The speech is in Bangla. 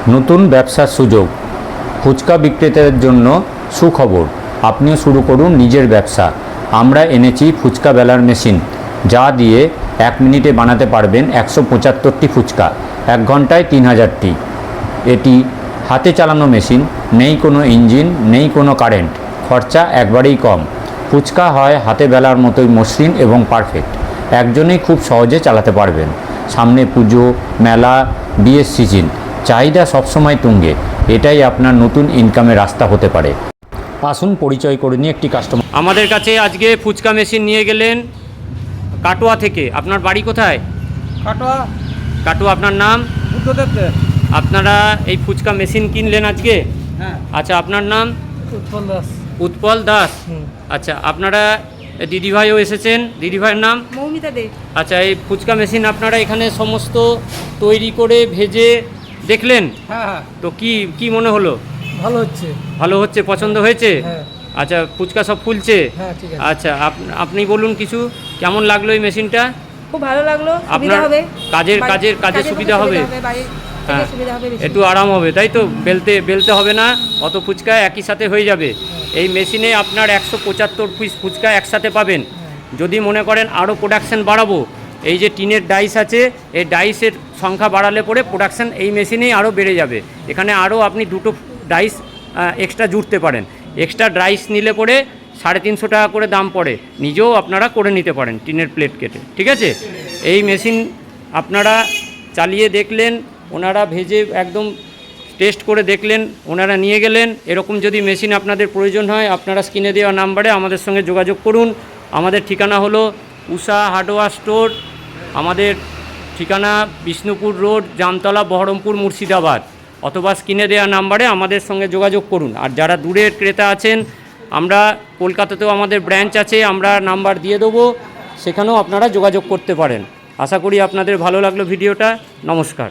নতুন ব্যবসার সুযোগ। ফুচকা বিক্রেতাদের জন্য সুখবর, আপনিও শুরু করুন নিজের ব্যবসা। আমরা এনেছি ফুচকা বেলার মেশিন, যা দিয়ে 1 মিনিটে বানাতে পারবেন 175টি ফুচকা, 1 ঘন্টায় 3000টি। এটি হাতে চালানো মেশিন, নেই কোনো ইঞ্জিন, নেই কোনো কারেন্ট, খরচা একবারেই কম। ফুচকা হয় হাতে বেলার মতোই মসৃণ এবং পারফেক্ট, একজনেই খুব সহজে চালাতে পারবেন। সামনে পুজো, মেলা, বিয়ের সিজন, চাহিদা সবসময় তুঙ্গে। এটাই আপনার নতুন ইনকামের রাস্তা হতে পারে। আসুন পরিচয় করে নিয়ে একটি কাস্টমার। আমাদের কাছে আজকে ফুচকা মেশিন নিয়ে গেলেন কাটোয়া থেকে। আপনার বাড়ি কোথায়? কাটোয়া। আপনার নাম? বুদ্ধদেব। আপনারা এই ফুচকা মেশিন কিনলেন আজকে? হ্যাঁ। আচ্ছা, আপনার নাম? উৎপল দাস। উৎপল দাস। আচ্ছা, আপনারা দিদিভাইও এসেছেন, দিদিভাইয়ের নাম? মৌমিতা দে। আচ্ছা, এই ফুচকা মেশিন আপনারা এখানে সমস্ত তৈরি করে ভেজে দেখলেন? হ্যাঁ। তো কি মনে হলো? ভালো হচ্ছে। ভালো হচ্ছে, পছন্দ হয়েছে? হ্যাঁ। আচ্ছা, ফুচকা সব ফুলছে? হ্যাঁ, ঠিক আছে। আচ্ছা, আপনি বলুন কিছু, কেমন লাগলো এই মেশিনটা? খুব ভালো লাগলো। আপনার সুবিধা হবে, কাজের সুবিধা হবে? হ্যাঁ, সুবিধা হবে, একটু আরাম হবে, তাই তো? বেলতে হবে না, অত ফুচকা একই সাথে হয়ে যাবে। এই মেশিনে আপনার 175 পিস ফুচকা একসাথে পাবেন। যদি মনে করেন আরও প্রোডাকশান বাড়াবো, এই যে টিনের ডাইস আছে, এই ডাইসের সংখ্যা বাড়ালে পরে প্রোডাকশান এই মেশিনেই আরও বেড়ে যাবে। এখানে আরও আপনি 2টো ডাইস এক্সট্রা জুড়তে পারেন। এক্সট্রা ডাইস নিলে পরে 350 টাকা করে দাম পড়ে, নিজেও আপনারা করে নিতে পারেন টিনের প্লেট কেটে। ঠিক আছে, এই মেশিন আপনারা চালিয়ে দেখলেন, ওনারা ভেজে একদম টেস্ট করে দেখলেন, ওনারা নিয়ে গেলেন। এরকম যদি মেশিন আপনাদের প্রয়োজন হয়, আপনারা স্ক্রিনে দেওয়া নাম্বারে আমাদের সঙ্গে যোগাযোগ করুন। আমাদের ঠিকানা হলো উষা হার্ডওয়্যার স্টোর। আমাদের ঠিকানা বিষ্ণুপুর রোড, জামতলা, বহরমপুর, মুর্শিদাবাদ। অথবা স্ক্রিনে দেওয়া নাম্বারে আমাদের সঙ্গে যোগাযোগ করুন। আর যারা দূরের ক্রেতা আছেন, আমরা কলকাতাতেও আমাদের ব্রাঞ্চ আছে, আমরা নাম্বার দিয়ে দেবো, সেখানেও আপনারা যোগাযোগ করতে পারেন। আশা করি আপনাদের ভালো লাগলো ভিডিওটা। নমস্কার।